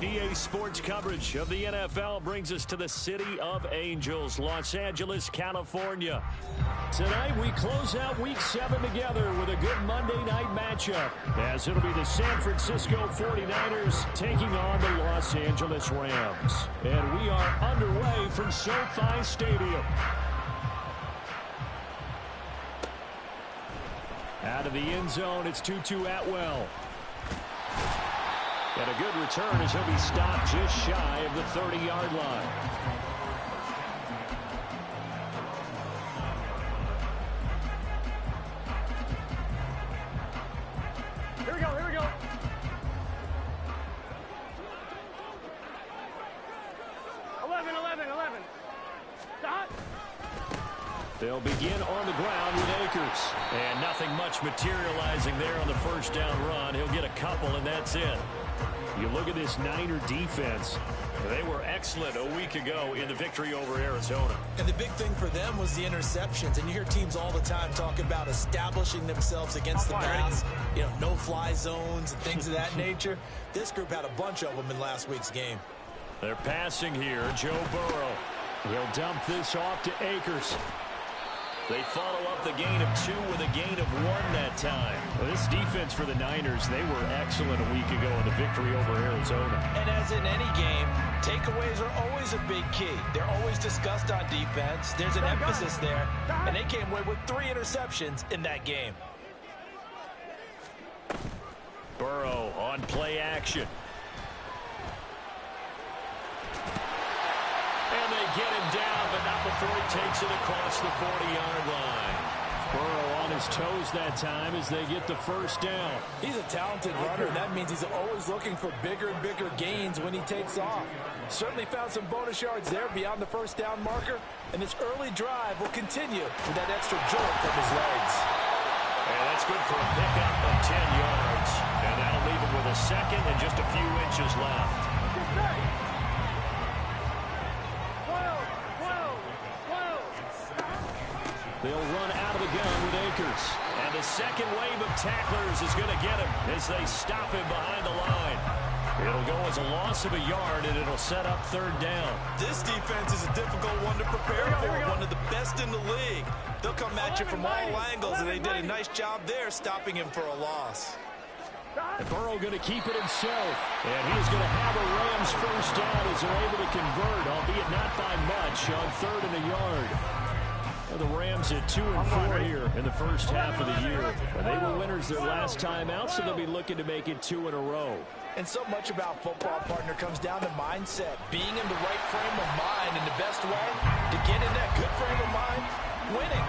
EA Sports coverage of the NFL brings us to the City of Angels, Los Angeles, California. Tonight, we close out Week 7 together with a good Monday night matchup, as it'll be the San Francisco 49ers taking on the Los Angeles Rams. And we are underway from SoFi Stadium. Out of the end zone, it's Tutu Atwell. And a good return as he'll be stopped just shy of the 30-yard line. Here we go, here we go. Eleven. Stop. They'll begin on the ground with Akers. And nothing much materializing there on the first down run. He'll get a couple, and that's it. You look at this Niner defense. They were excellent a week ago in the victory over Arizona. And the big thing for them was the interceptions. And you hear teams all the time talk about establishing themselves against the pass. You know, no-fly zones and things of that nature. This group had a bunch of them in last week's game. They're passing here. Joe Burrow. He'll dump this off to Akers. They follow up the gain of 2 with a gain of 1 that time. Well, this defense for the Niners, they were excellent a week ago in the victory over Arizona. And as in any game, takeaways are always a big key. They're always discussed on defense. There's an emphasis there. And they came away with 3 interceptions in that game. Burrow on play action. And they get him down, but not before he takes it across the 40-yard line. Burrow on his toes that time as they get the first down. He's a talented runner, and that means he's always looking for bigger and bigger gains when he takes off. Certainly found some bonus yards there beyond the first down marker, and this early drive will continue with that extra jolt from his legs. And that's good for a pickup of 10 yards. And that'll leave him with a second and just a few inches left. They'll run out of the gun with Akers. And the second wave of tacklers is going to get him as they stop him behind the line. It'll go as a loss of a yard, and it'll set up third down. This defense is a difficult one to prepare for, one of the best in the league. They'll come at you from all angles, and they did a nice job there stopping him for a loss. And Burrow going to keep it himself. And he's going to have a Rams first down as they're able to convert, albeit not by much, on 3rd and a yard. The Rams at 2 and 4 here in the first half of the year. And they were winners their last time out, so they'll be looking to make it 2 in a row. And so much about football, partner, comes down to mindset. Being in the right frame of mind, and the best way to get in that good frame of mind, winning.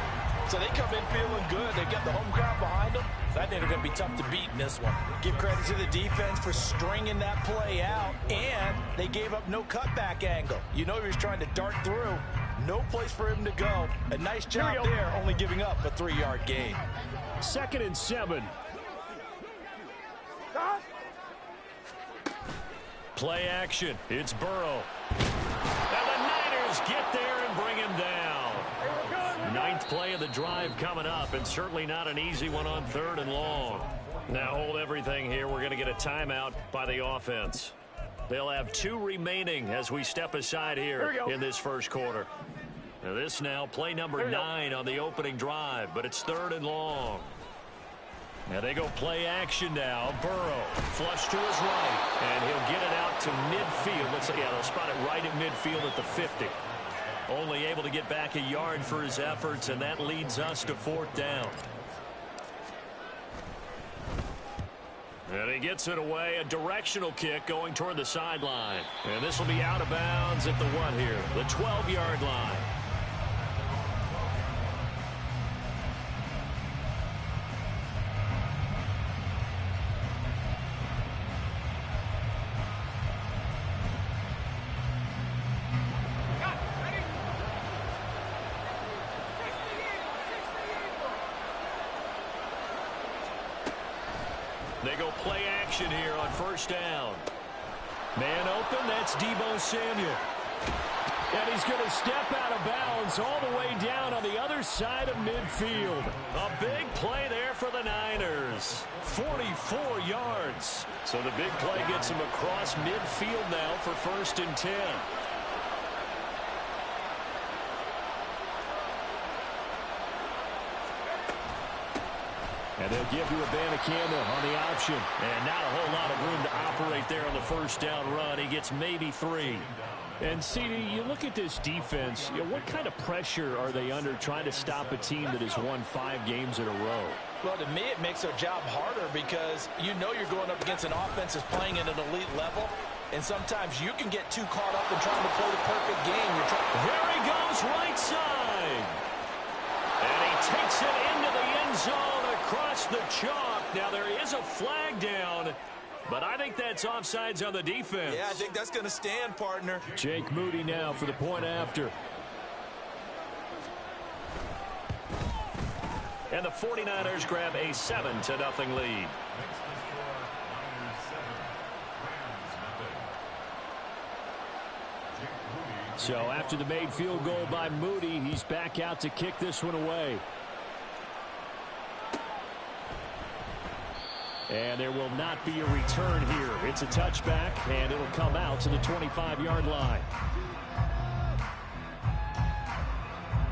So they come in feeling good. They got the home crowd behind them. So I think they're going to be tough to beat in this one. Give credit to the defense for stringing that play out, and they gave up no cutback angle. You know he was trying to dart through. No place for him to go. A nice job there, only giving up a 3-yard gain. 2nd and 7. Play action. It's Burrow. And the Niners get there and bring him down. 9th play of the drive coming up, and certainly not an easy one on 3rd and long. Now hold everything here. We're going to get a timeout by the offense. They'll have 2 remaining as we step aside here in this first quarter. Now this now play number 9 on the opening drive, but it's 3rd and long. Now they go play action now. Burrow flush to his right, and he'll get it out to midfield. They'll spot it right at midfield at the 50. Only able to get back a yard for his efforts, and that leads us to 4th down. And he gets it away, a directional kick going toward the sideline. And this will be out of bounds at the what here? The 12-yard line. They go play action here on first down. Man open, that's Deebo Samuel. And he's going to step out of bounds all the way down on the other side of midfield. A big play there for the Niners. 44 yards. So the big play gets him across midfield now for 1st and 10. And they'll give you a Bandicama on the option. And not a whole lot of room to operate there on the 1st down run. He gets maybe 3. And, CD, you look at this defense, what kind of pressure are they under trying to stop a team that has won 5 games in a row? Well, to me, it makes their job harder because you know you're going up against an offense that's playing at an elite level. And sometimes you can get too caught up in trying to play the perfect game. There he goes, right side. And he takes it into the end zone across the chalk. Now, there is a flag down, but I think that's offsides on the defense. Yeah, I think that's going to stand, partner. Jake Moody now for the point after. And the 49ers grab a 7-0 lead. So after the made field goal by Moody, he's back out to kick this one away. And there will not be a return here. It's a touchback, and it'll come out to the 25-yard line.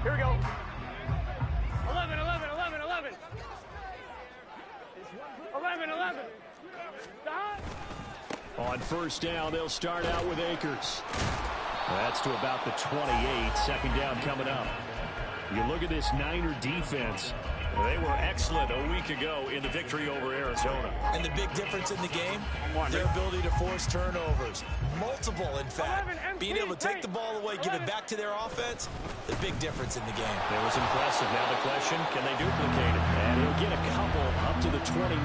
Here we go. 11, 11, 11, 11. 11, 11. Stop. On 1st down, they'll start out with Akers. That's to about the 28. 2nd down coming up. You look at this Niner defense. They were excellent a week ago in the victory over Arizona. And the big difference in the game, their ability to force turnovers. Multiple, in fact. Being able to take the ball away, give it back to their offense, the big difference in the game. It was impressive. Now the question, can they duplicate it? And he'll get a couple up to the 29.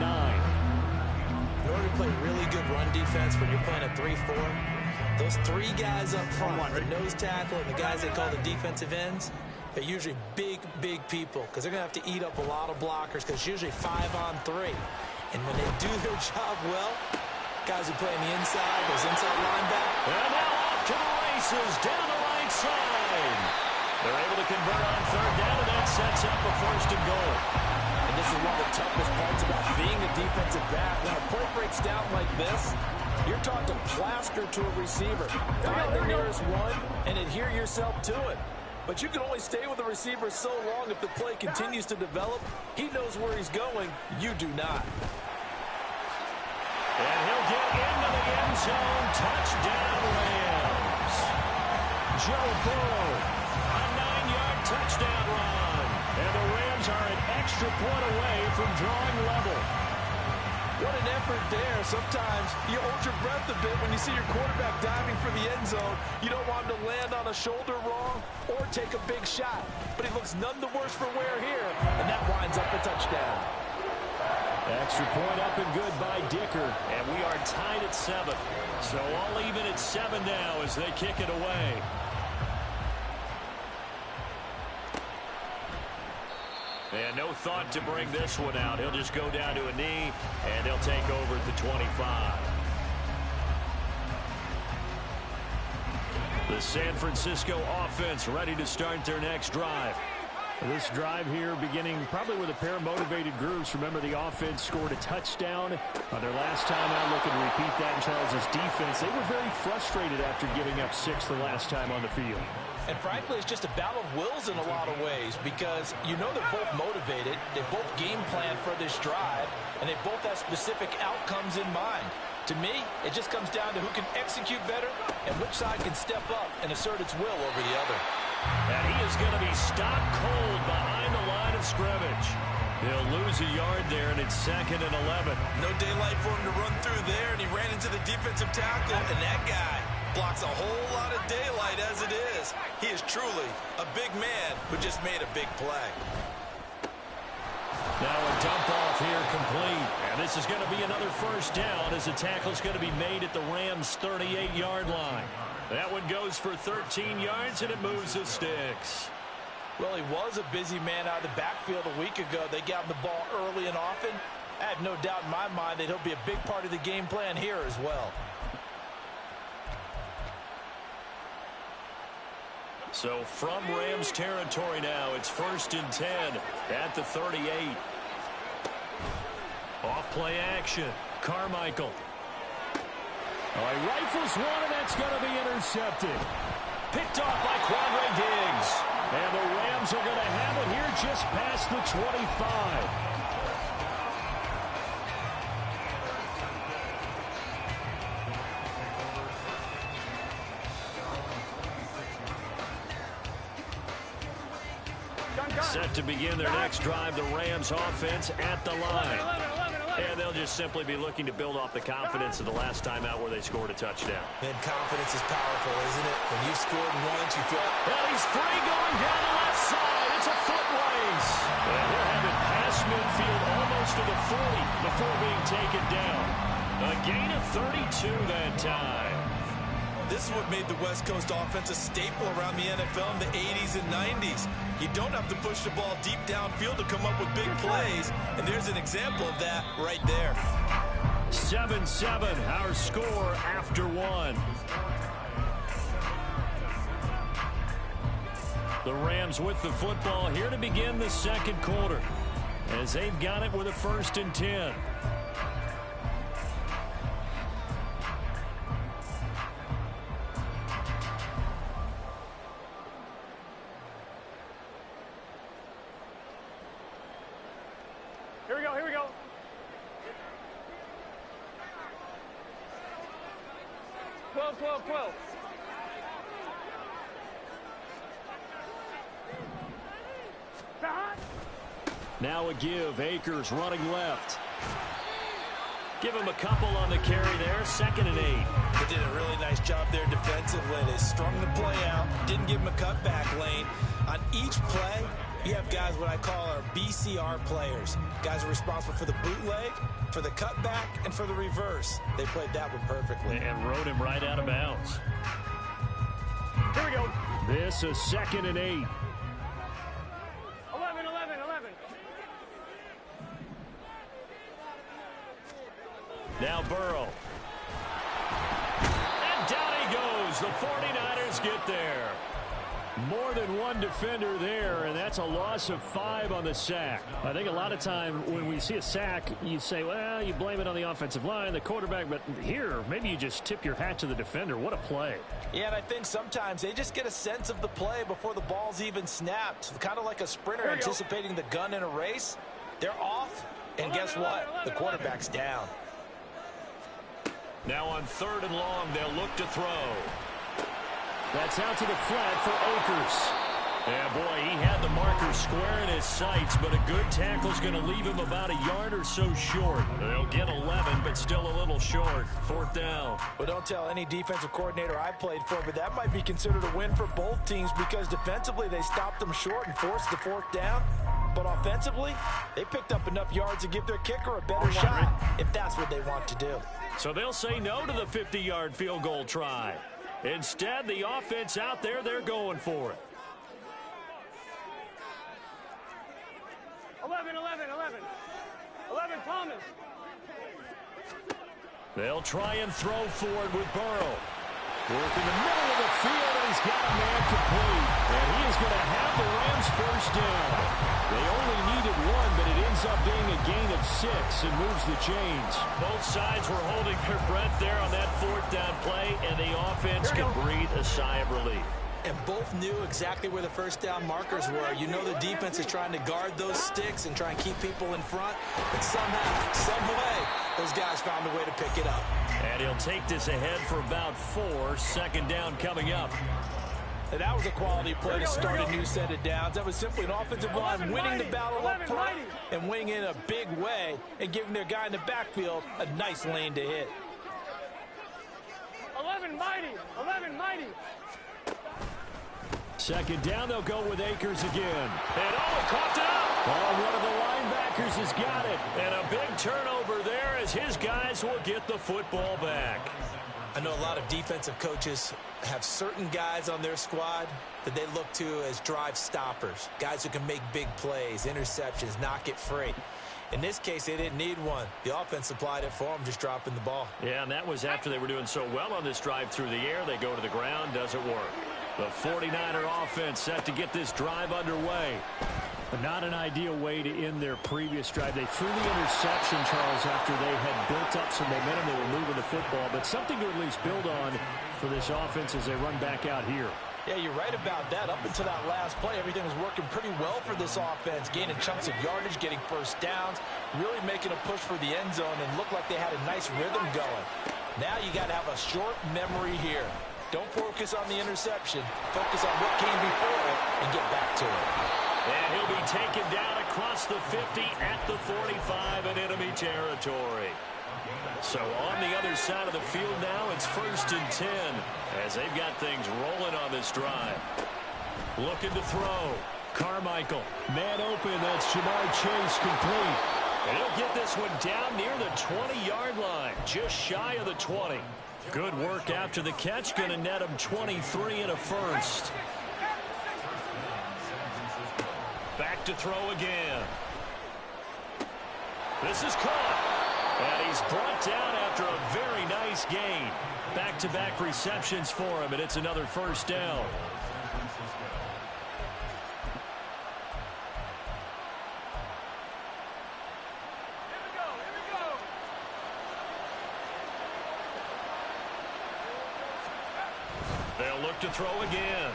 In order to play really good run defense when you're playing a 3-4, those 3 guys up front, the nose tackle and the guys they call the defensive ends, they're usually big, big people because they're going to have to eat up a lot of blockers because it's usually 5-on-3. And when they do their job well, guys who play on the inside, those inside linebackers. And now off to the races down the right side. They're able to convert on 3rd down, and that sets up a 1st and goal. And this is one of the toughest parts about being a defensive back. When a play breaks down like this, you're taught to plaster to a receiver. Find the nearest one and adhere yourself to it. But you can only stay with the receiver so long if the play continues to develop. He knows where he's going. You do not. And he'll get into the end zone. Touchdown, Rams. Joe Burrow, a 9-yard touchdown run. And the Rams are an extra point away from drawing level. What an effort there. Sometimes you hold your breath a bit when you see your quarterback diving for the end zone. You don't want him to land on a shoulder wrong or take a big shot. But he looks none the worse for wear here, and that winds up a touchdown. Extra point up and good by Dicker, and we are tied at 7. So all even at 7 now as they kick it away. And no thought to bring this one out. He'll just go down to a knee, and they'll take over at the 25. The San Francisco offense ready to start their next drive. This drive here beginning probably with a pair of motivated groups. Remember, the offense scored a touchdown on their last time out. Looking to repeat that in Charles' defense. They were very frustrated after giving up 6 the last time on the field. And frankly, it's just a battle of wills in a lot of ways because you know they're both motivated. They both game plan for this drive, and they both have specific outcomes in mind. To me, it just comes down to who can execute better and which side can step up and assert its will over the other. And he is going to be stopped cold behind the line of scrimmage. He'll lose a yard there, and it's 2nd and 11. No daylight for him to run through there, and he ran into the defensive tackle, and that guy blocks a whole lot of daylight as it is. He is truly a big man who just made a big play. Now a dump off here complete. And this is going to be another 1st down as the tackle is going to be made at the Rams' 38-yard line. That one goes for 13 yards, and it moves the sticks. Well, he was a busy man out of the backfield a week ago. They got him the ball early and often. I have no doubt in my mind that he'll be a big part of the game plan here as well. So from Rams territory now, it's 1st and 10 at the 38. Off play action. Carmichael. Oh, he rifles one, and that's going to be intercepted. Picked off by Quandre Diggs. And the Rams are going to have it here just past the 25. Set to begin their next drive, the Rams offense at the line. And they'll just simply be looking to build off the confidence of the last time out where they scored a touchdown. And confidence is powerful, isn't it? When you've scored once, you feel... Well, he's free going down the left side. It's a foot race. And he'll have it past midfield almost to the 40 before being taken down. A gain of 32 that time. This is what made the West Coast offense a staple around the NFL in the 80s and 90s. You don't have to push the ball deep downfield to come up with big plays, and there's an example of that right there. 7-7, our score after one. The Rams with the football here to begin the second quarter, as they've got it with a 1st and 10. Here we go. Twelve. Now a give. Akers running left. Give him a couple on the carry there. 2nd and 8. They did a really nice job there defensively. They strung the play out, didn't give him a cutback lane. On each play, you have guys what I call our BCR players. Guys are responsible for the bootleg, for the cutback, and for the reverse. They played that one perfectly. And rode him right out of bounds. Here we go. This is 2nd and 8. 11. Now Burrow. And down he goes. The 49ers get there. More than one defender there, and that's a loss of 5 on the sack. I think a lot of time when we see a sack, you say, well, you blame it on the offensive line, the quarterback, but here, maybe you just tip your hat to the defender. What a play. Yeah, and I think sometimes they just get a sense of the play before the ball's even snapped. Kind of like a sprinter anticipating the gun in a race. They're off, and guess what? The quarterback's down. Now on 3rd and long, they'll look to throw. That's out to the flat for Akers. Yeah, boy, he had the marker square in his sights, but a good tackle's going to leave him about a yard or so short. They'll get 11, but still a little short. 4th down. Well, don't tell any defensive coordinator I played for, but that might be considered a win for both teams because defensively they stopped them short and forced the 4th down. But offensively, they picked up enough yards to give their kicker a better shot if that's what they want to do. So they'll say no to the 50-yard field goal try. Instead, the offense out there, they're going for it. 11, Thomas. They'll try and throw forward with Burrow. Work in the middle of the field, and he's got a man complete. And he is going to have the Rams 1st down. They only needed 1, but it ends up being a gain of 6 and moves the chains. Both sides were holding their breath there on that 4th down play, and the offense can breathe a sigh of relief. And both knew exactly where the 1st down markers were. You know the defense is trying to guard those sticks and try and keep people in front. But somehow, some way, those guys found a way to pick it up. And he'll take this ahead for about 4. 2nd down coming up. And that was a quality play to start a new set of downs. That was simply an offensive line winning the battle up front and winning in a big way and giving their guy in the backfield a nice lane to hit. 11 mighty. 2nd down, they'll go with Akers again. And coughed out. One of the linebackers has got it. And a big turnover there as his guys will get the football back. I know a lot of defensive coaches have certain guys on their squad that they look to as drive stoppers. Guys who can make big plays, interceptions, knock it free. In this case, they didn't need one. The offense supplied it for them, just dropping the ball. Yeah, and that was after they were doing so well on this drive through the air. They go to the ground, doesn't work. The 49er offense set to get this drive underway. But not an ideal way to end their previous drive. They threw the interception, Charles, after they had built up some momentum. They were moving the football, but something to at least build on for this offense as they run back out here. Yeah, you're right about that. Up until that last play, everything was working pretty well for this offense, gaining chunks of yardage, getting first downs, really making a push for the end zone, and looked like they had a nice rhythm going. Now you got to have a short memory here. Don't focus on the interception. Focus on what came before it and get back to it. And he'll be taken down across the 50 at the 45 in enemy territory. So on the other side of the field now, it's 1st and 10 as they've got things rolling on this drive. Looking to throw. Carmichael, man open. That's Jamar Chase complete. And he'll get this one down near the 20-yard line, just shy of the 20. Good work after the catch. Going to net him 23 and a first. Back to throw again. This is caught. And he's brought down after a very nice gain. Back-to-back receptions for him, and it's another first down. They'll look to throw again.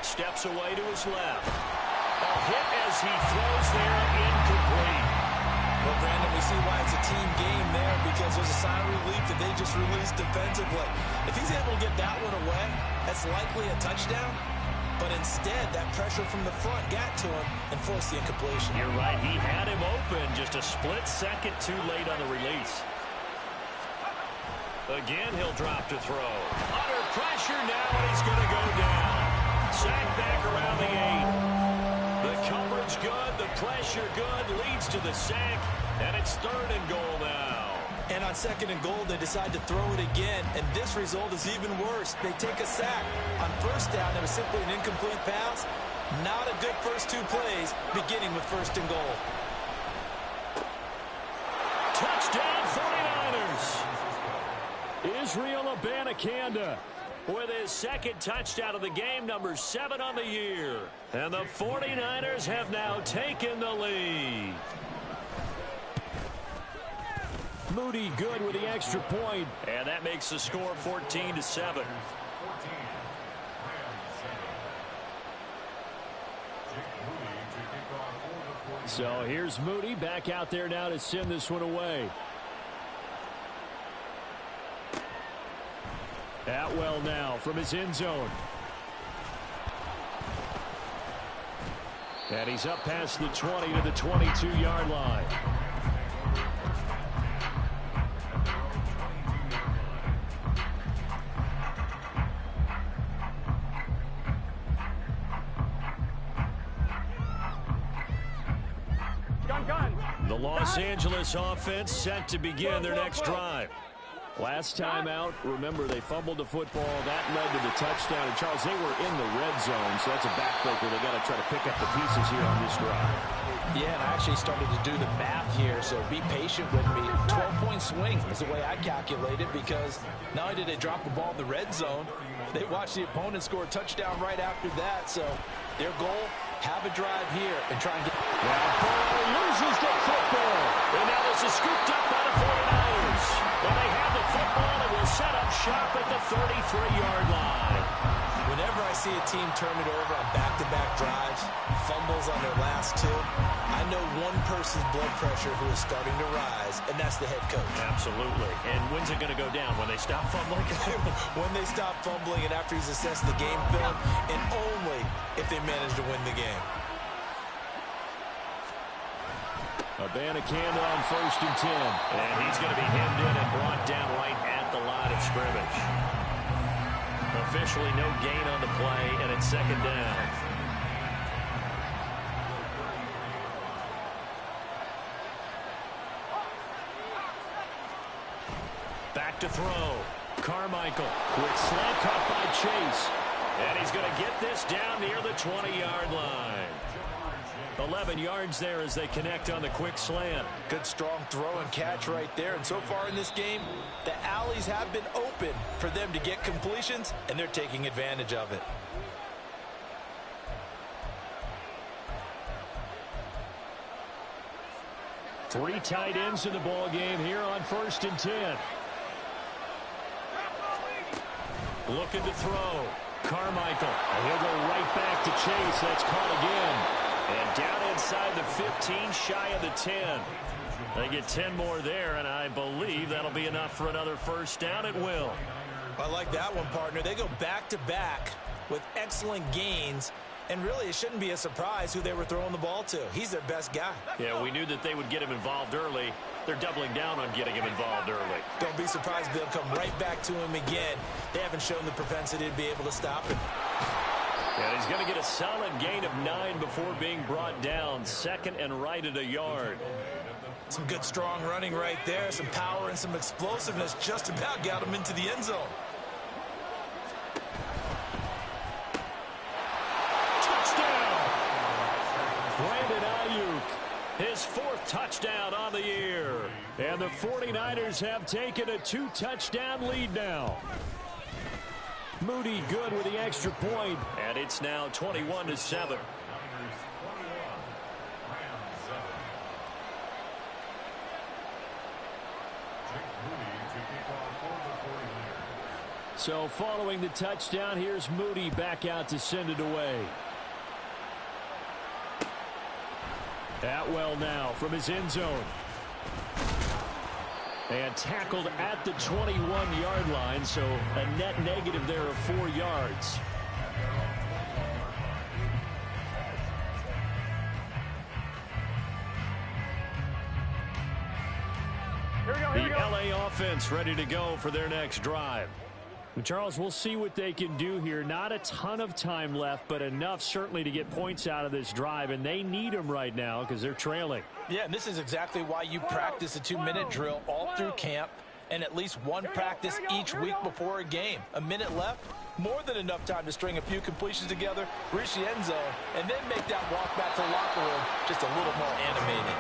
Steps away to his left. A hit as he throws there, incomplete. Well, Brandon, we see why it's a team game there, because there's a sign of relief that they just released defensively. If he's able to get that one away, that's likely a touchdown. But instead, that pressure from the front got to him and forced the incompletion. You're right. He had him open, just a split second too late on the release. Again, he'll drop to throw. Under pressure now, and he's going to go down. Sacked back around the 8. The coverage good, the pressure good, leads to the sack, and it's 3rd and goal now. And on 2nd and goal, they decide to throw it again, and this result is even worse. They take a sack. On 1st down, it was simply an incomplete pass. Not a good first 2 plays, beginning with 1st and goal. Touchdown 49ers. Israel Abanikanda with his 2nd touchdown of the game, number 7 on the year. And the 49ers have now taken the lead. Moody good with the extra point, and that makes the score 14-7. So here's Moody back out there now to send this one away. Atwell now from his end zone. And he's up past the 20 to the 22-yard line. The Los Angeles offense set to begin their next drive. Last time out, remember, they fumbled the football. That led to the touchdown. And, Charles, they were in the red zone, so that's a backbreaker. They got to try to pick up the pieces here on this drive. Yeah, and I actually started to do the math here, so be patient with me. 12-point swing is the way I calculate it, because not only did they drop the ball in the red zone, they watched the opponent score a touchdown right after that. So their goal, have a drive here and try and get... Now Burrow loses the football. And now this is scooped up by the 49ers. When they have the football, it will set up shop at the 33-yard line. Whenever I see a team turn it over on back-to-back drives, fumbles on their last 2, I know one person's blood pressure who is starting to rise, and that's the head coach. Absolutely. And when's it going to go down? When they stop fumbling? When they stop fumbling and after he's assessed the game film, and only if they manage to win the game. Abanikanda on 1st and 10. And he's going to be hemmed in and brought down right at the line of scrimmage. Officially no gain on the play, and it's 2nd down. Back to throw. Carmichael. Quick slant caught by Chase. And he's going to get this down near the 20-yard line. 11 yards there as they connect on the quick slant. Good strong throw and catch right there. And so far in this game, the alleys have been open for them to get completions, and they're taking advantage of it. Three tight ends in the ball game here on 1st and 10. Looking to throw. Carmichael. And he'll go right back to Chase. That's caught again. And down inside the 15, shy of the 10. They get 10 more there, and I believe that'll be enough for another first down. It will. I like that one, partner. They go back-to-back with excellent gains. And really, it shouldn't be a surprise who they were throwing the ball to. He's their best guy. Yeah, we knew that they would get him involved early. They're doubling down on getting him involved early. Don't be surprised if they'll come right back to him again. They haven't shown the propensity to be able to stop him. And he's going to get a solid gain of 9 before being brought down. 2nd and right at a yard. Some good, strong running right there. Some power and some explosiveness just about got him into the end zone. Brandon Ayuk, his 4th touchdown on the year. And the 49ers have taken a 2-touchdown lead now. Moody good with the extra point. And it's now 21-7. So following the touchdown, here's Moody back out to send it away. Atwell now from his end zone. And tackled at the 21-yard line, so a net negative there of 4 yards. The LA offense ready to go for their next drive. And Charles, we'll see what they can do here. Not a ton of time left, but enough certainly to get points out of this drive, and they need them right now because they're trailing. Yeah, and this is exactly why you practice a 2-minute drill all through camp and at least one practice each week before a game. A minute left, more than enough time to string a few completions together, reach the end zone, and then make that walk back to the locker room just a little more animated.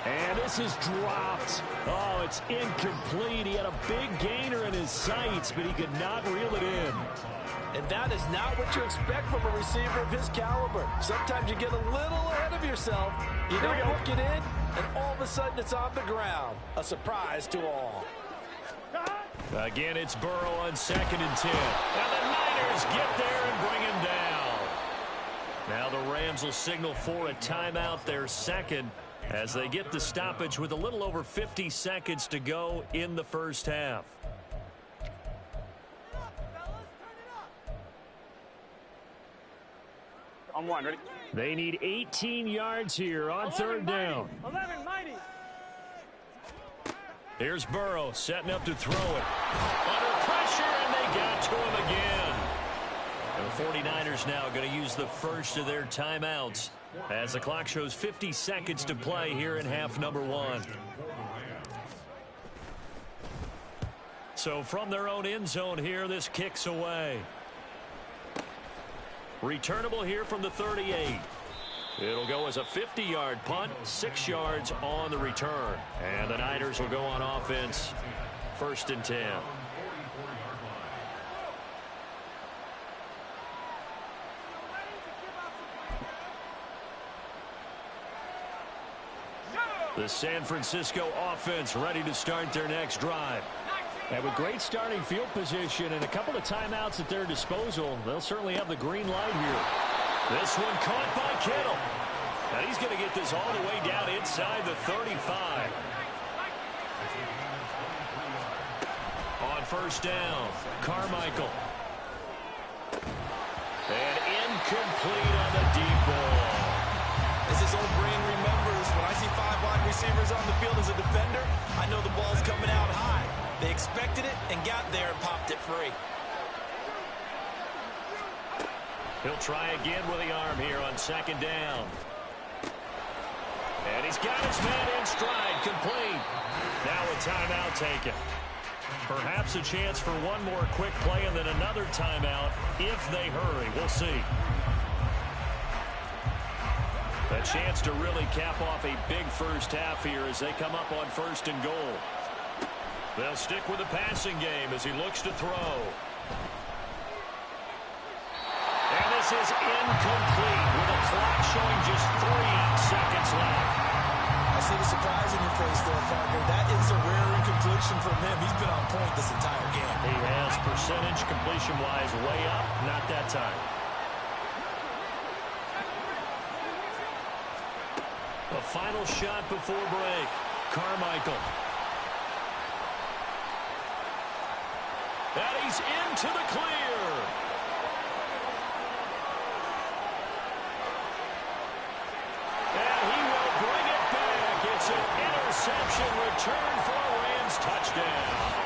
And this is dropped. Oh, it's incomplete. He had a big gainer in his sights, but he could not reel it in. And that is not what you expect from a receiver of his caliber. Sometimes you get a little ahead of yourself. You don't hook it in, and all of a sudden it's on the ground. A surprise to all. Again, it's Burrow on 2nd and 10. And the Niners get there and bring him down. Now the Rams will signal for a timeout, their 2nd, as they get the stoppage with a little over 50 seconds to go in the first half. On 1, ready? They need 18 yards here on 3rd down. 11, mighty. Here's Burrow setting up to throw it. Under pressure, and they got to him again. And the 49ers now going to use the first of their timeouts as the clock shows 50 seconds to play here in half number 1. So from their own end zone here, this kicks away. Returnable here from the 38. It'll go as a 50-yard punt, 6 yards on the return. And the Niners will go on offense, 1st and 10. The San Francisco offense ready to start their next drive. And with great starting field position and a couple of timeouts at their disposal, they'll certainly have the green light here. This one caught by Kittle. And he's going to get this all the way down inside the 35. On 1st down, Carmichael. And incomplete on the deep ball. As his old brain remembers, when I see 5 wide receivers on the field as a defender, I know the ball's coming out high. They expected it and got there and popped it free. He'll try again with the arm here on 2nd down. And he's got his man in stride, complete. Now a timeout taken. Perhaps a chance for one more quick play and then another timeout if they hurry. We'll see. A chance to really cap off a big first half here as they come up on 1st and goal. They'll stick with the passing game as he looks to throw. And this is incomplete with the clock showing just 3 seconds left. I see the surprise eyes in your face there, partner. That is a rare incompletion from him. He's been on point this entire game. He has percentage completion-wise way up. Not that time. The final shot before break. Carmichael. And he's into the clear. And he will bring it back. It's an interception return for a Rams touchdown.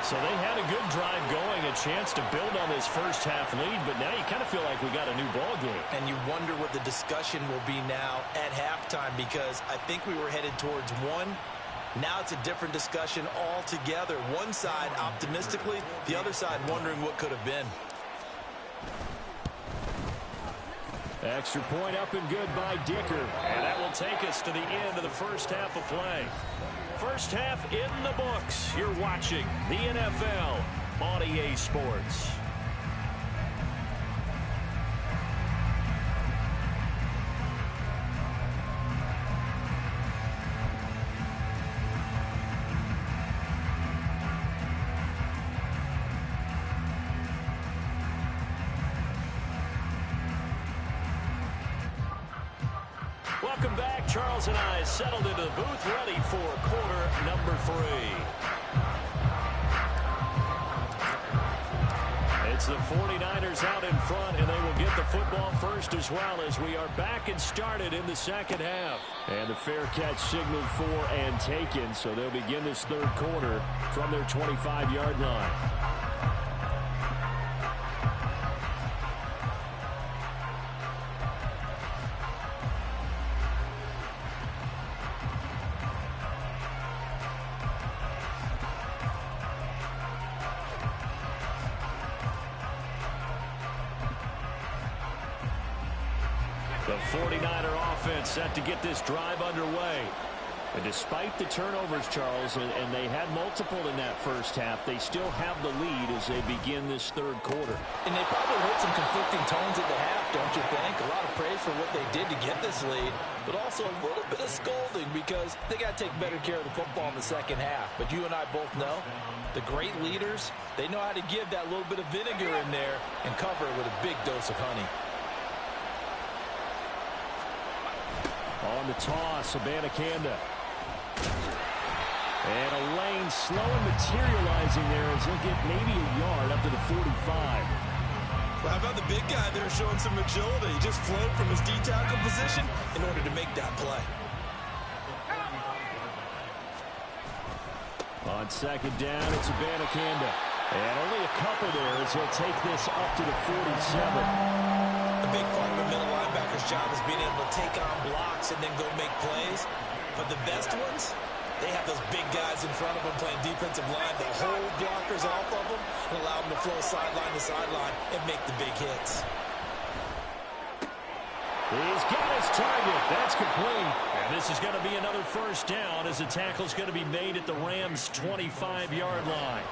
So they had a good drive going, a chance to build on this first half lead, but now you kind of feel like we got a new ball game. And you wonder what the discussion will be now at halftime, because I think we were headed towards one. Now it's a different discussion altogether. One side optimistically, the other side wondering what could have been. Extra point up and good by Dicker. And that will take us to the end of the first half of play. First half in the books. You're watching the NFL on EA Sports. Welcome back. Charles and I settled into the booth, ready for quarter number 3. It's the 49ers out in front, and they will get the football first as well, as we are back and started in the second half. And the fair catch signaled for and taken, so they'll begin this third quarter from their 25-yard line. The 49er offense set to get this drive underway. And despite the turnovers, Charles, and they had multiple in that first half, they still have the lead as they begin this third quarter. And they probably heard some conflicting tones at the half, don't you think? A lot of praise for what they did to get this lead, but also a little bit of scolding because they got to take better care of the football in the second half. But you and I both know the great leaders, they know how to give that little bit of vinegar in there and cover it with a big dose of honey. On the toss, Abanikanda. And a lane slow and materializing there as he'll get maybe a yard up to the 45. Well, how about the big guy there showing some agility? He just flowed from his D-tackle position in order to make that play. On second down, it's Abanikanda. And only a couple there as he'll take this up to the 47. A big part of a middle linebacker's job is being able to take on blocks and then go make plays. But the best ones, they have those big guys in front of them playing defensive line to hold blockers off of them and allow them to flow sideline to sideline and make the big hits. He's got his target. That's complete. And this is going to be another first down as the tackle's going to be made at the Rams' 25-yard line.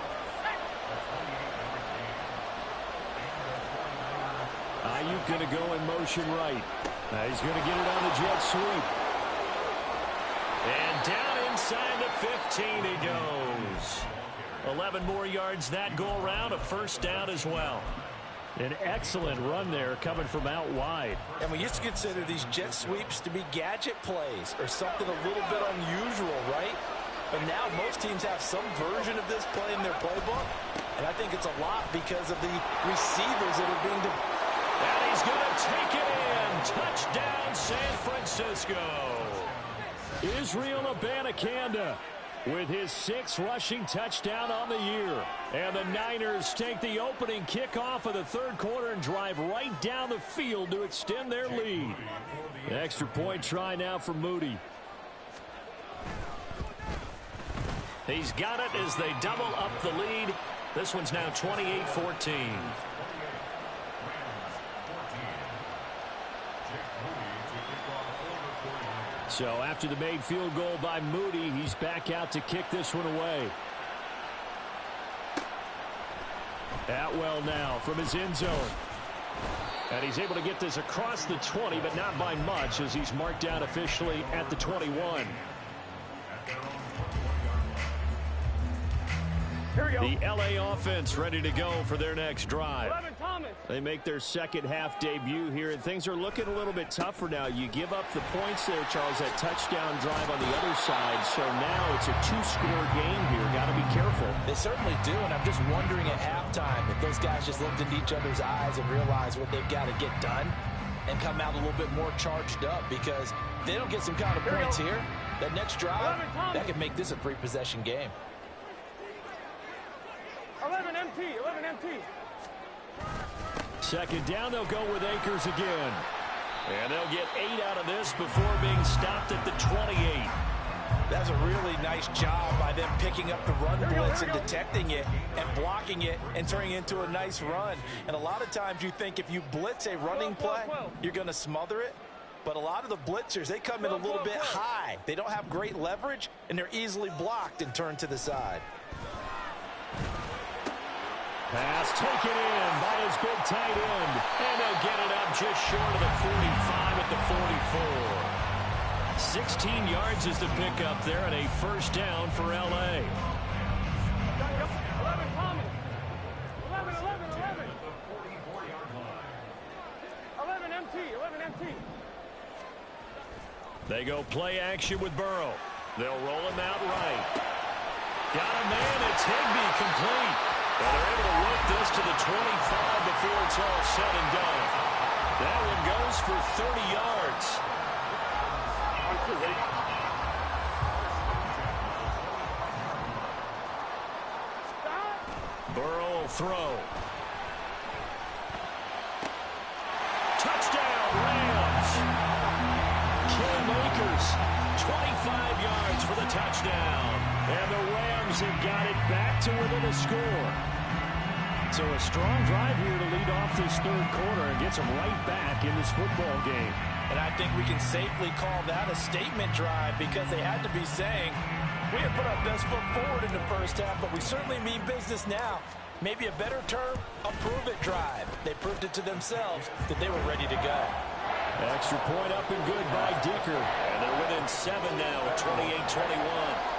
Ayuk going to go in motion right. He's going to get it on the jet sweep. And down inside the 15 he goes. 11 more yards that go around, a first down as well. An excellent run there coming from out wide. And we used to consider these jet sweeps to be gadget plays or something a little bit unusual, right? But now most teams have some version of this play in their playbook. And I think it's a lot because of the receivers that are being deployed. And he's going to take it in. Touchdown, San Francisco. Israel Abanikanda with his 6th rushing touchdown on the year. And the Niners take the opening kickoff of the third quarter and drive right down the field to extend their lead. An extra point try now for Moody. He's got it as they double up the lead. This one's now 28-14. So after the made field goal by Moody, he's back out to kick this one away. Atwell now from his end zone. And he's able to get this across the 20, but not by much as he's marked down officially at the 21. Here we go. The LA offense ready to go for their next drive. 11, Thomas. They make their second half debut here, and things are looking a little bit tougher now. You give up the points there, Charles, that touchdown drive on the other side. So now it's a two-score game here. Got to be careful. They certainly do, and I'm just wondering at halftime if those guys just looked into each other's eyes and realized what they've got to get done and come out a little bit more charged up, because if they don't get some kind of points here, that next drive, that could make this a three-possession game. 11 MT, 11 MT. Second down, they'll go with Akers again. And they'll get 8 out of this before being stopped at the 28. That's a really nice job by them picking up the run blitz and detecting it and blocking it and turning it into a nice run. And a lot of times you think if you blitz a running play, you're going to smother it. But a lot of the blitzers, they come in a little bit high. They don't have great leverage, and they're easily blocked and turned to the side. Pass taken in by his big tight end. And they'll get it up just short of the 45 at the 44. 16 yards is the pickup there, and a first down for L.A. 11 Thomas. 11, 11, 11. 11 MT, 11 MT. They go play action with Burrow. They'll roll him out right. Got a man. It's Higbee, complete. And they're able to work this to the 25 before it's all said and done. That one goes for 30 yards. Burrow will throw. Touchdown, Rams. Cam Akers, 25 yards for the touchdown. And the Rams have got it back to within a score. So a strong drive here to lead off this third quarter and gets them right back in this football game. And I think we can safely call that a statement drive, because they had to be saying, we have put our best foot forward in the first half, but we certainly mean business now. Maybe a better term, a prove-it drive. They proved it to themselves that they were ready to go. Extra point up and good by Dicker. And they're within 7 now at 28-21.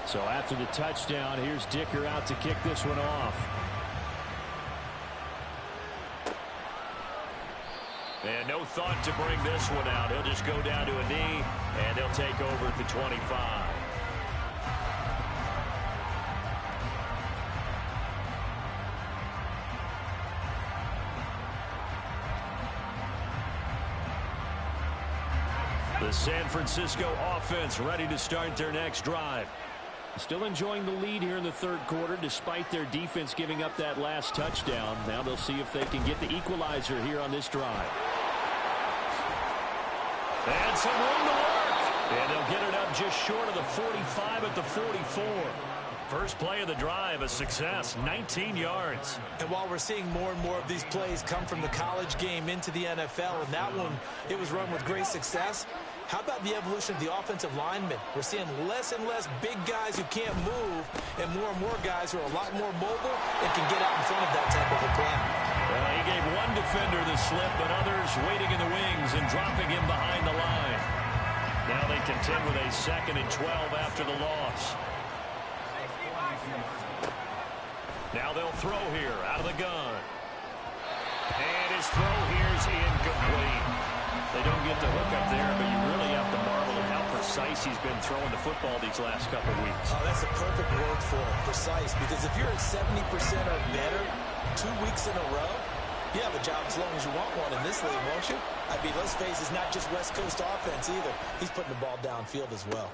So after the touchdown, here's Dicker out to kick this one off. And no thought to bring this one out. He'll just go down to a knee, and they'll take over at the 25. The San Francisco offense ready to start their next drive. Still enjoying the lead here in the third quarter despite their defense giving up that last touchdown. Now they'll see if they can get the equalizer here on this drive. And some room to work. And they'll get it up just short of the 45 at the 44. First play of the drive, a success, 19 yards. And while we're seeing more and more of these plays come from the college game into the NFL, and that one, it was run with great success, how about the evolution of the offensive linemen? We're seeing less and less big guys who can't move, and more guys who are a lot more mobile and can get out in front of that type of a play. Well, he gave one defender the slip, but others waiting in the wings and dropping him behind the line. Now they contend with a 2nd and 12 after the loss. Now they'll throw here out of the gun. And his throw here's incomplete. They don't get the hook up there, but you really have to marvel at how precise he's been throwing the football these last couple weeks. Oh, that's a perfect word for it, precise, because if you're at 70% or better 2 weeks in a row, you have a job as long as you want one in this league, won't you? I mean, let's face it, it's not just West Coast offense either. He's putting the ball downfield as well.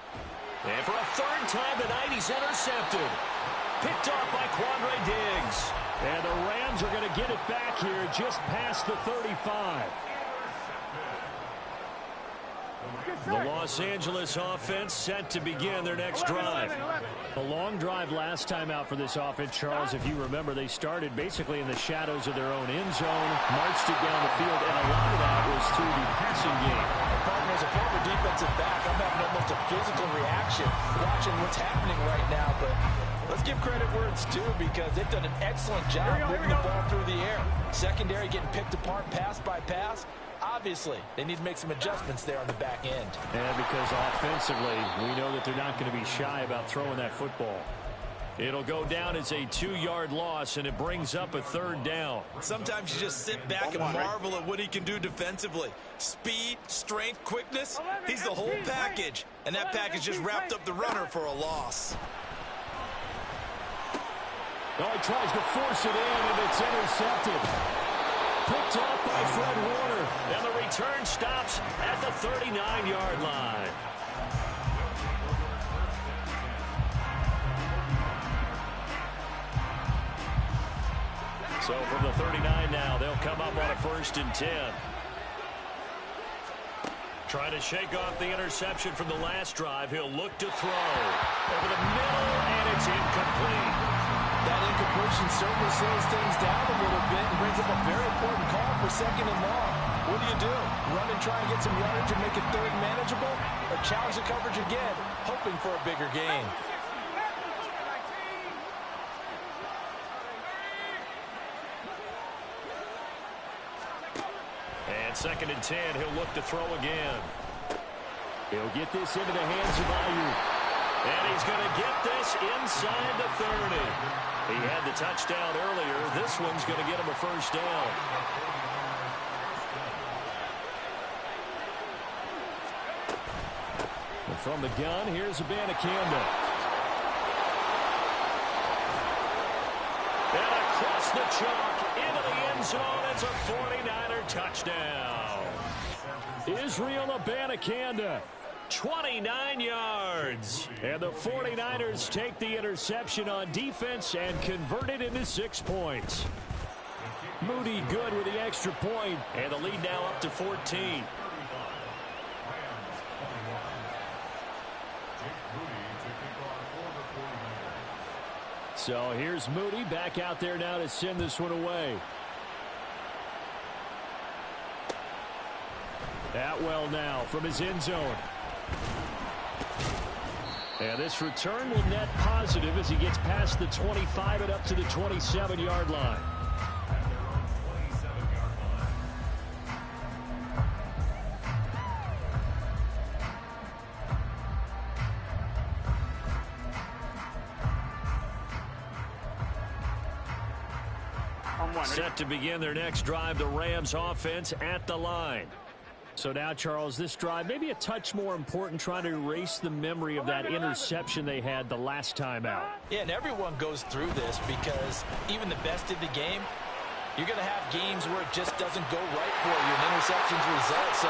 And for a third time tonight, he's intercepted. Picked off by Quandre Diggs. And the Rams are going to get it back here just past the 35. The Los Angeles offense set to begin their next drive. A long drive last time out for this offense, Charles. If you remember, they started basically in the shadows of their own end zone, marched it down the field, and a lot of that was through the passing game. Partner, as a former defensive back, I'm having almost a physical reaction watching what's happening right now, but let's give credit where it's due, because they've done an excellent job moving the ball through the air. Secondary getting picked apart pass by pass. Obviously, they need to make some adjustments there on the back end. And because offensively, we know that they're not going to be shy about throwing that football. It'll go down as a 2-yard loss, and it brings up a 3rd down. Sometimes you just sit back and marvel at what he can do defensively. Speed, strength, quickness, he's the whole package. And that package just wrapped up the runner for a loss. Oh, he tries to force it in, and it's intercepted. Picked off by Fred Warner. And the return stops at the 39-yard line. So from the 39 now, they'll come up on a 1st and 10. Trying to shake off the interception from the last drive. He'll look to throw. Over the middle, and it's incomplete. That incompletion certainly slows things down a little bit and brings up a very important call for 2nd and long. What do? Run and try and get some yardage and make it 3rd manageable? Or challenge the coverage again, hoping for a bigger gain? And 2nd and 10, he'll look to throw again. He'll get this into the hands of Ayuk. And he's going to get this inside the 30. He had the touchdown earlier. This one's going to get him a 1st down. And from the gun, here's Abanikanda. And across the chalk into the end zone. It's a 49er touchdown. Israel Abanikanda. 29 yards. And the 49ers take the interception on defense and convert it into 6 points. Moody good with the extra point. And the lead now up to 14. So here's Moody back out there now to send this one away. Atwell now from his end zone. And this return will net positive as he gets past the 25 and up to the 27-yard line. Set to begin their next drive, the Rams offense at the line. So now, Charles, this drive maybe a touch more important, trying to erase the memory of that interception they had the last time out. Yeah, and everyone goes through this because even the best in the game, you're going to have games where it just doesn't go right for you, and interceptions result. So,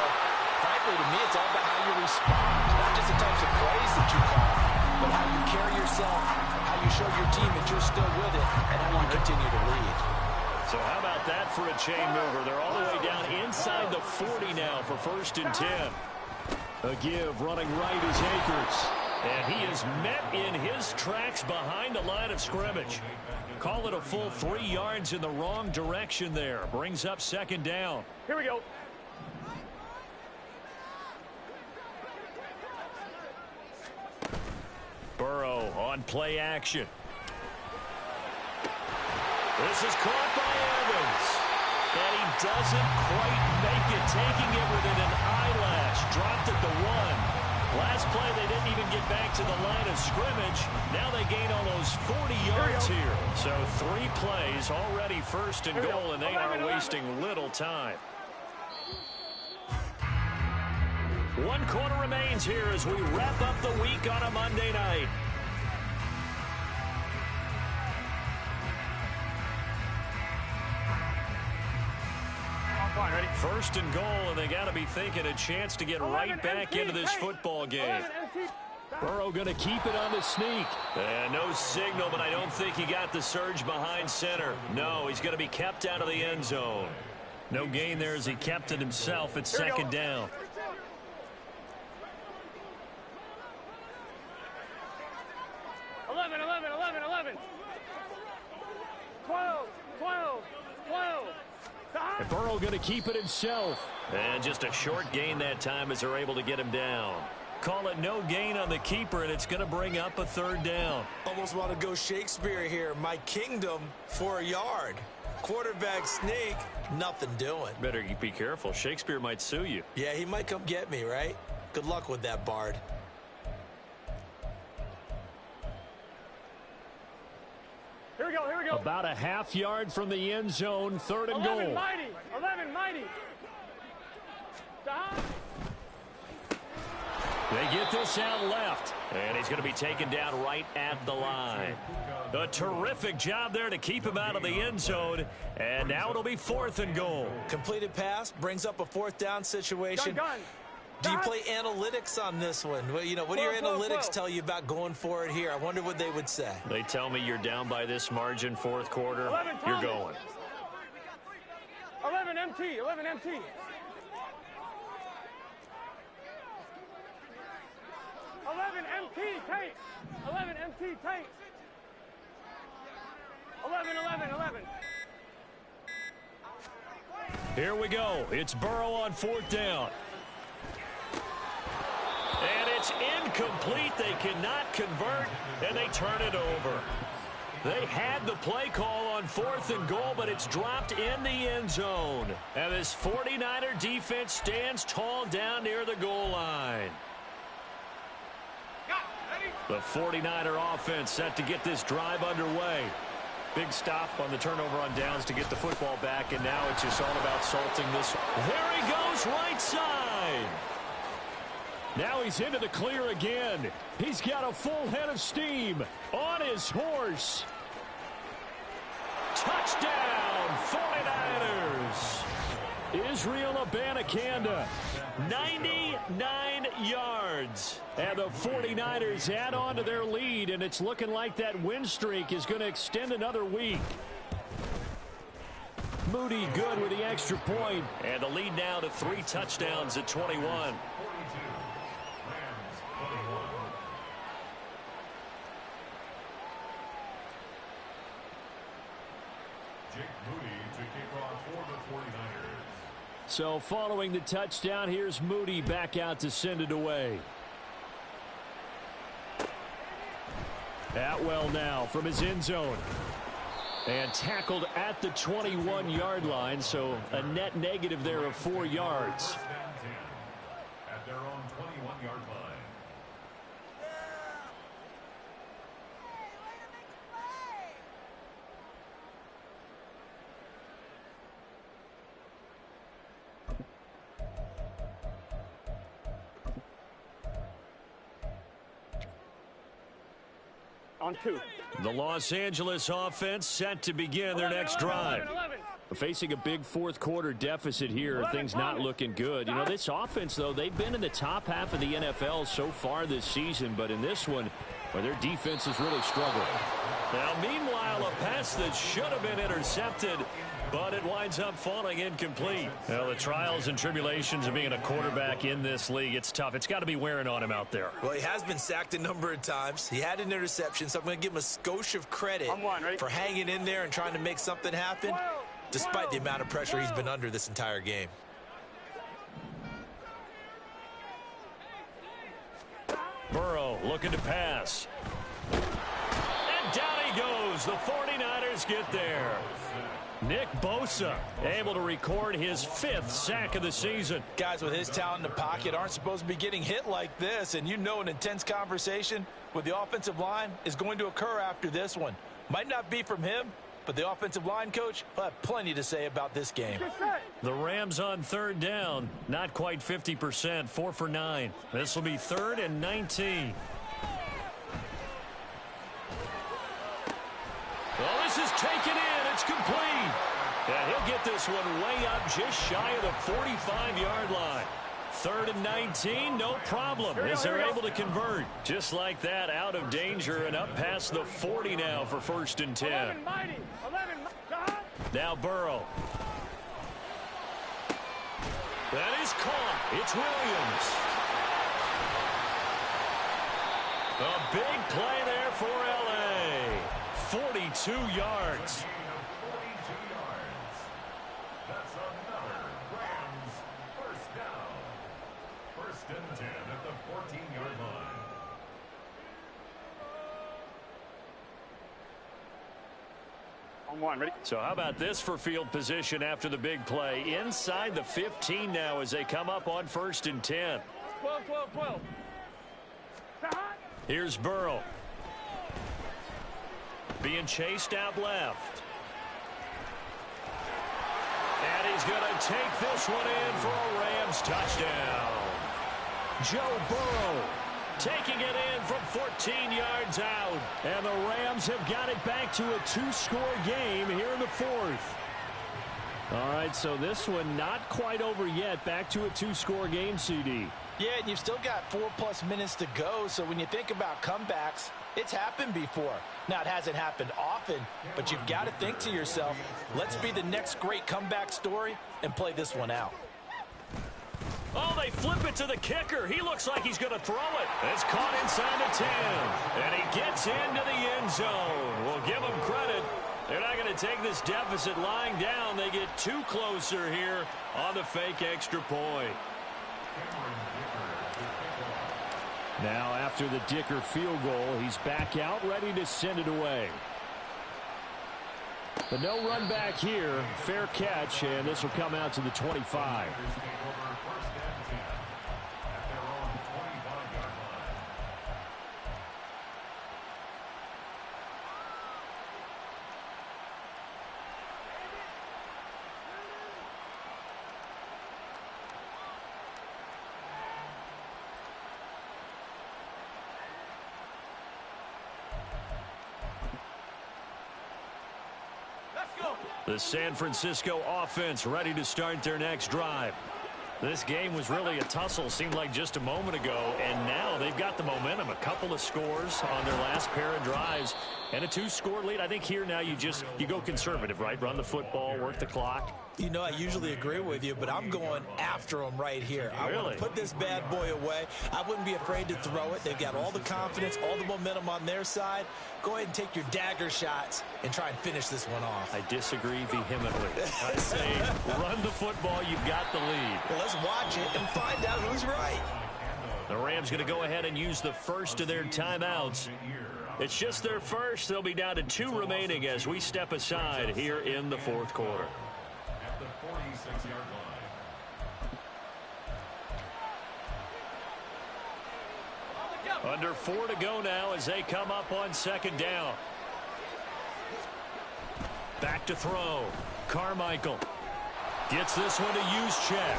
frankly, to me, it's all about how you respond, not just the types of plays that you call, but how you carry yourself, how you show your team that you're still with it, and how you continue to lead. So how about that for a chain mover? They're all the way down inside the 40 now for 1st and 10. A give running right is Akers. And he is met in his tracks behind the line of scrimmage. Call it a full 3 yards in the wrong direction there. Brings up 2nd down. Here we go. Burrow on play action. This is caught by Evans. And he doesn't quite make it, taking it within an eyelash. Dropped at the 1. Last play, they didn't even get back to the line of scrimmage. Now they gain almost 40 yards here. So 3 plays, already 1st and goal, and they are wasting little time. 1 quarter remains here as we wrap up the week on a Monday night. Ready? 1st and goal, and they got to be thinking a chance to get right back into this football game. Burrow going to keep it on the sneak. And no signal, but I don't think he got the surge behind center. No, he's going to be kept out of the end zone. No gain there as he kept it himself at 2nd down. And Burrow going to keep it himself. And just a short gain that time as they're able to get him down. Call it no gain on the keeper, and it's going to bring up a 3rd down. Almost want to go Shakespeare here. My kingdom for a yard. Quarterback sneak, nothing doing. Better be careful. Shakespeare might sue you. Yeah, he might come get me, right? Good luck with that, Bard. Here we go, here we go. About a half yard from the end zone, 3rd and 11 goal. mighty, 11 mighty. Down. They get this out left, and he's going to be taken down right at the line. A terrific job there to keep him out of the end zone, and now it'll be 4th and goal. Completed pass brings up a 4th down situation. Gun. Do you play analytics on this one? Well, what do your analytics tell you about going for it here? I wonder what they would say. They tell me you're down by this margin, 4th quarter. 11 You're going. 11 MT, 11 MT. 11 MT tank. 11 MT tank. 11. Here we go. It's Burrow on 4th down. And it's incomplete. They cannot convert, and they turn it over. They had the play call on 4th and goal, but it's dropped in the end zone. And this 49er defense stands tall down near the goal line. The 49er offense set to get this drive underway. Big stop on the turnover on downs to get the football back, and now it's just all about salting this. There he goes, right side. Now he's into the clear again. He's got a full head of steam on his horse. Touchdown, 49ers. Israel Abanikanda. 99 yards. And the 49ers add on to their lead, and it's looking like that win streak is going to extend another week. Moody good with the extra point. And the lead now to 3 touchdowns at 21. So following the touchdown, here's Moody back out to send it away. Atwell now from his end zone. And tackled at the 21-yard line, so a net negative there of 4 yards. At their own 21-yard line. On 2. The Los Angeles offense set to begin their next drive. 11. Facing a big 4th quarter deficit here, things not looking good. This offense, though, they've been in the top half of the NFL so far this season, but in this one, well, their defense has really struggled. Now, meanwhile, a pass that should have been intercepted, but it winds up falling incomplete. Well, the trials and tribulations of being a quarterback in this league, it's tough. It's got to be wearing on him out there. Well, he has been sacked a number of times. He had an interception, so I'm going to give him a skosh of credit for hanging in there and trying to make something happen, despite the amount of pressure he's been under this entire game. Burrow looking to pass. And down he goes. The 49ers get there. Nick Bosa able to record his 5th sack of the season. Guys with his talent in the pocket aren't supposed to be getting hit like this, and an intense conversation with the offensive line is going to occur after this one. Might not be from him, but the offensive line coach will have plenty to say about this game. The Rams on 3rd down, not quite 50%, 4 for 9. This will be 3rd and 19. Well, this is taken in. It's complete. And he'll get this one way up just shy of the 45-yard line. 3rd and 19, no problem, as they're able to convert. Just like that, out of danger and up past the 40 now for 1st and 10. 11. Now Burrow. That is caught. It's Williams. A big play there for L.A. 42 yards. That's another Rams first down. 1st and 10 at the 14-yard line. On one, ready? So how about this for field position after the big play? Inside the 15 now as they come up on 1st and 10. 12, 12, 12. Here's Burrow. Being chased out left. And he's going to take this one in for a Rams touchdown. Joe Burrow taking it in from 14 yards out. And the Rams have got it back to a 2-score game here in the 4th. All right, so this one not quite over yet. Back to a 2-score game, CD. Yeah, and you've still got 4+ minutes to go, so when you think about comebacks, it's happened before. Now, it hasn't happened often, but you've got to think to yourself, let's be the next great comeback story and play this one out. Oh, they flip it to the kicker. He looks like he's going to throw it. It's caught inside the 10, and he gets into the end zone. We'll give him credit. They're not going to take this deficit lying down. They get too closer here on the fake extra point. Now, after the Dicker field goal, he's back out, ready to send it away. But no run back here. Fair catch, and this will come out to the 25. The San Francisco offense ready to start their next drive. This game was really a tussle, seemed like just a moment ago, and now they've got the momentum. A couple of scores on their last pair of drives and a 2-score lead. I think here now you go conservative, right? Run the football, work the clock. You know, I usually agree with you, but I'm going after them right here. I want to put this bad boy away. I wouldn't be afraid to throw it. They've got all the confidence, all the momentum on their side. Go ahead and take your dagger shots and try and finish this one off. I disagree vehemently. I say run the football. You've got the lead. Well, let's watch it and find out who's right. The Rams going to go ahead and use the first of their timeouts. It's just their first. They'll be down to 2 remaining as we step aside here in the 4th quarter. At the 46-yard line. Under 4 to go now as they come up on 2nd down. Back to throw. Carmichael gets this one to use check.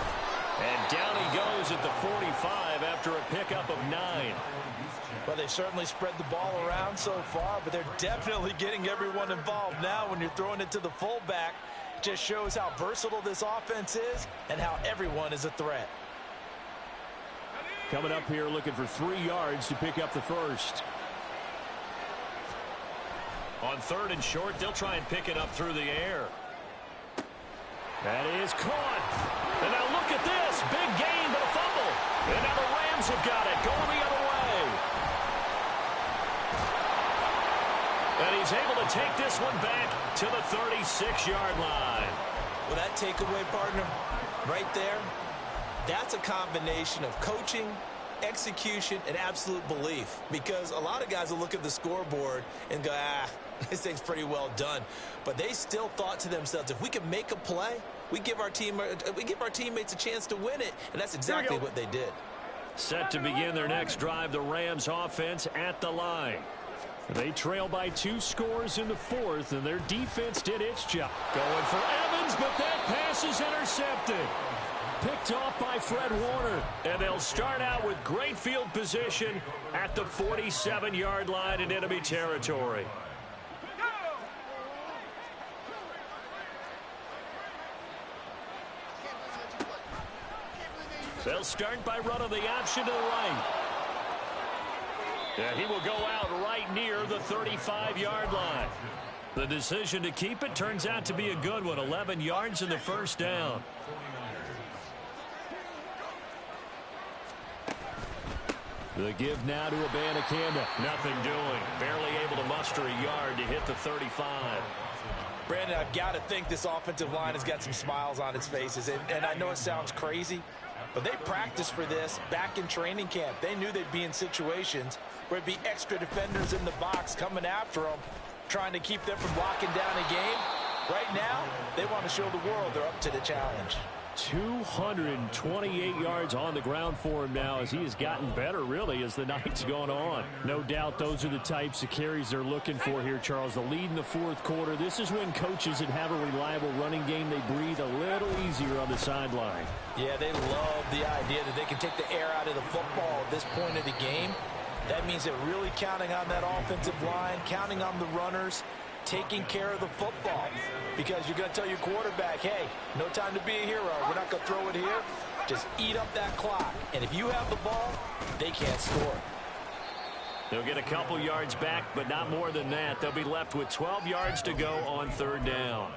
And down he goes at the 45 after a pickup of 9. Well, they've certainly spread the ball around so far, but they're definitely getting everyone involved now when you're throwing it to the fullback. Just shows how versatile this offense is and how everyone is a threat. Coming up here looking for 3 yards to pick up the first. On 3rd and short, they'll try and pick it up through the air. That is caught. And now look at this. Big gain, but a fumble. And now the Rams have got it. Going the other way. And he's able to take this one back to the 36-yard line. Well, that takeaway, partner, right there, that's a combination of coaching, execution, and absolute belief. Because a lot of guys will look at the scoreboard and go, this thing's pretty well done. But they still thought to themselves, if we can make a play, we give our teammates a chance to win it. And that's exactly what they did. Set to begin their next drive, the Rams offense at the line. They trail by 2 scores in the 4th, and their defense did its job. Going for Evans, but that pass is intercepted. Picked off by Fred Warner. And they'll start out with great field position at the 47-yard line in enemy territory. They'll start by running the option to the right. And he will go out right near the 35-yard line. The decision to keep it turns out to be a good one. 11 yards in the first down. The give now to Abanikanda. Nothing doing. Barely able to muster a yard to hit the 35. Brandon, I've got to think this offensive line has got some smiles on its faces. And I know it sounds crazy, but they practiced for this back in training camp. They knew they'd be in situations where it'd be extra defenders in the box coming after them. trying to keep them from locking down a game. Right now, they want to show the world they're up to the challenge. 228 yards on the ground for him now as he has gotten better, really, as the night's gone on. No doubt those are the types of carries they're looking for here, Charles. The lead in the fourth quarter. This is when coaches that have a reliable running game, they breathe a little easier on the sideline. Yeah, they love the idea that they can take the air out of the football at this point of the game. That means they're really counting on that offensive line, counting on the runners, taking care of the football. Because you're going to tell your quarterback, hey, no time to be a hero. We're not going to throw it here. Just eat up that clock. And if you have the ball, they can't score. They'll get a couple yards back, but not more than that. They'll be left with 12 yards to go on third down.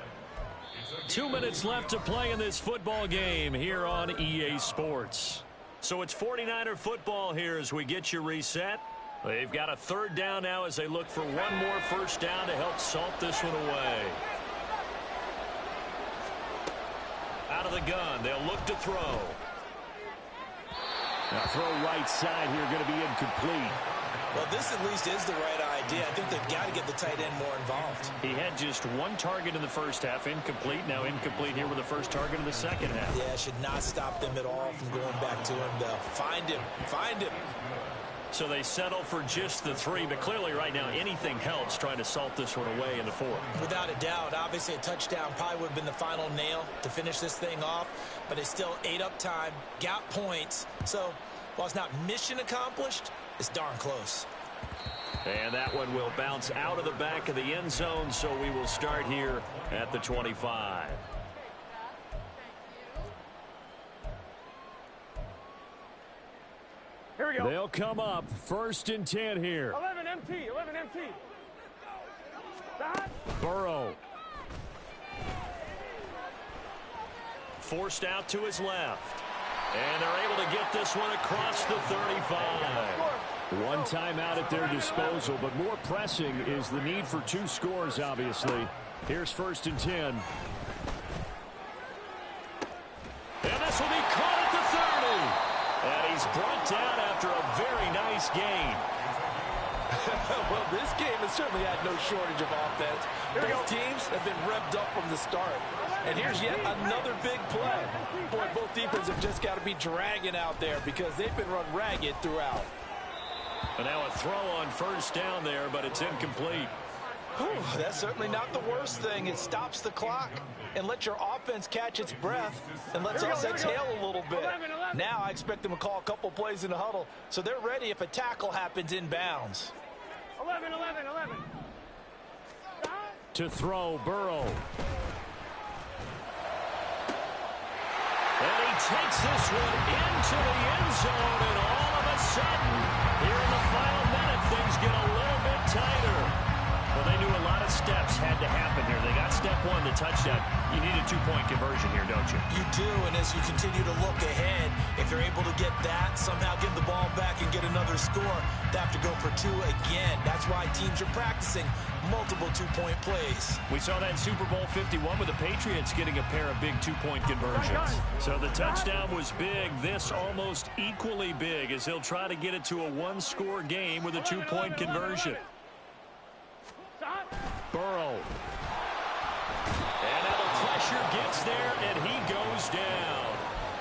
2 minutes left to play in this football game here on EA Sports. So it's 49er football here as we get you reset. They've got a third down now as they look for one more first down to help salt this one away. Out of the gun, they'll look to throw. Now throw right side here, going to be incomplete. Well, this at least is the right idea. I think they've got to get the tight end more involved. He had just one target in the first half, incomplete. Now incomplete here with the first target in the second half. Yeah, it should not stop them at all from going back to him. They'll find him. Find him. So they settle for just the 3, but clearly right now anything helps trying to salt this one away in the 4th. Without a doubt, obviously a touchdown probably would have been the final nail to finish this thing off, but it's still ate up time, got points. So while it's not mission accomplished, it's darn close. And that one will bounce out of the back of the end zone, so we will start here at the 25. Here we go. They'll come up 1st and 10 here. 11 MT, 11 MT. Stop. Burrow. Forced out to his left. And they're able to get this one across the 35. One timeout at their disposal, but more pressing is the need for 2 scores, obviously. Here's 1st and 10. And this will be caught at the 30. And he's brought down after a very nice gain. Well, this game has certainly had no shortage of offense. Both teams have been revved up from the start. And here's yet another big play. Boy, both defenses have just got to be dragging out there because they've been run ragged throughout. And now a throw on first down there, but it's incomplete. Whew, that's certainly not the worst thing. It stops the clock and lets your offense catch its breath and lets us exhale a little bit. 11. Now I expect them to call a couple plays in the huddle so they're ready if a tackle happens inbounds. 11. To throw, Burrow. And he takes this one into the end zone, and all of a sudden, here in the final minute, things get a little bit tighter. Well, they knew a lot of steps had to happen here. They got step 1, the touchdown. You need a 2-point conversion here, don't you? You do, and as you continue to look ahead, if you're able to get that, somehow get the ball back and get another score, they have to go for 2 again. That's why teams are practicing multiple 2-point plays. We saw that in Super Bowl 51 with the Patriots getting a pair of big 2-point conversions. So the touchdown was big. This almost equally big as he'll try to get it to a 1-score game with a 2-point conversion. Burrow. And now the pressure gets there, and he goes down.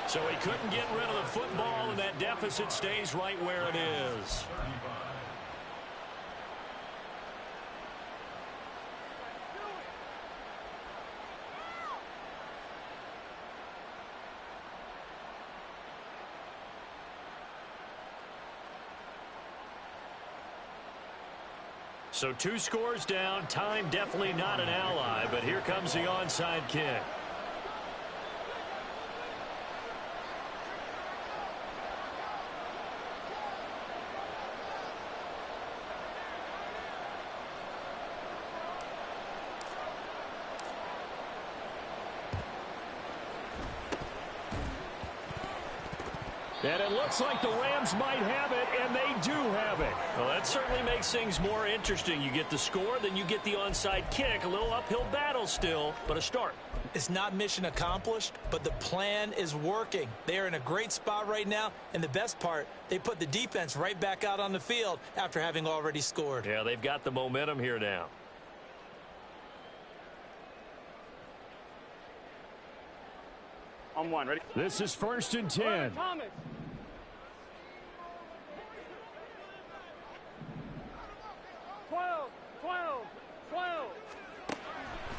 So he couldn't get rid of the football, and that deficit stays right where it is. So 2 scores down. Time definitely not an ally, but here comes the onside kick. And it looks like the Rams might have it, and they do have it. Well, that certainly makes things more interesting. You get the score, then you get the onside kick. A little uphill battle still, but a start. It's not mission accomplished, but the plan is working. They are in a great spot right now, and the best part, they put the defense right back out on the field after having already scored. Yeah, they've got the momentum here now. On one, ready? This is 1st and 10. Thomas.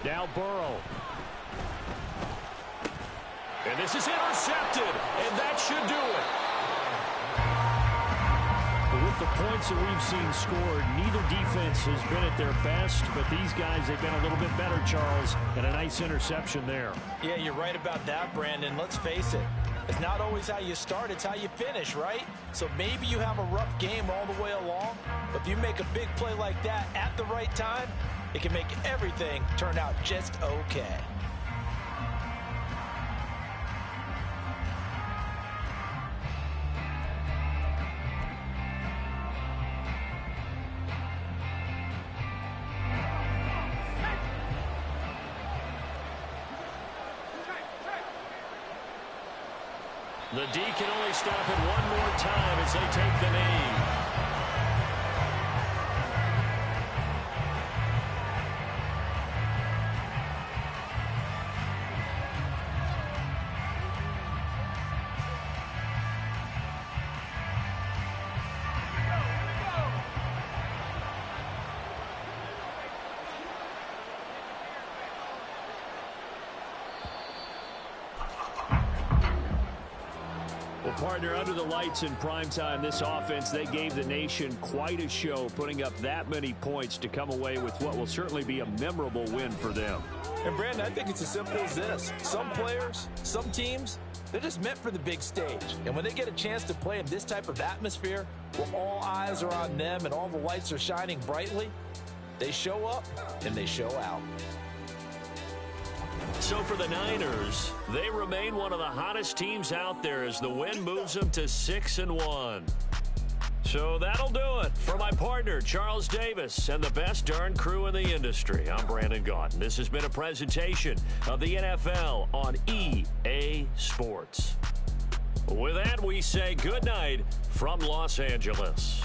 Now Burrow. And this is intercepted, and that should do it. But with the points that we've seen scored, neither defense has been at their best, but these guys, they've been a little bit better, Charles, and a nice interception there. Yeah, you're right about that, Brandon. Let's face it. It's not always how you start, it's how you finish, right? So maybe you have a rough game all the way along, but if you make a big play like that at the right time, it can make everything turn out just okay. The D can only stop it one more time as they take the knee. Partner, under the lights in primetime, this offense, they gave the nation quite a show, putting up that many points to come away with what will certainly be a memorable win for them. And Brandon, I think it's as simple as this. Some players, some teams, they're just meant for the big stage. And when they get a chance to play in this type of atmosphere, where all eyes are on them and all the lights are shining brightly, they show up and they show out. So for the Niners, they remain one of the hottest teams out there as the win moves them to 6-1. So that'll do it. For my partner, Charles Davis, and the best darn crew in the industry, I'm Brandon Gaudin. This has been a presentation of the NFL on EA Sports. With that, we say good night from Los Angeles.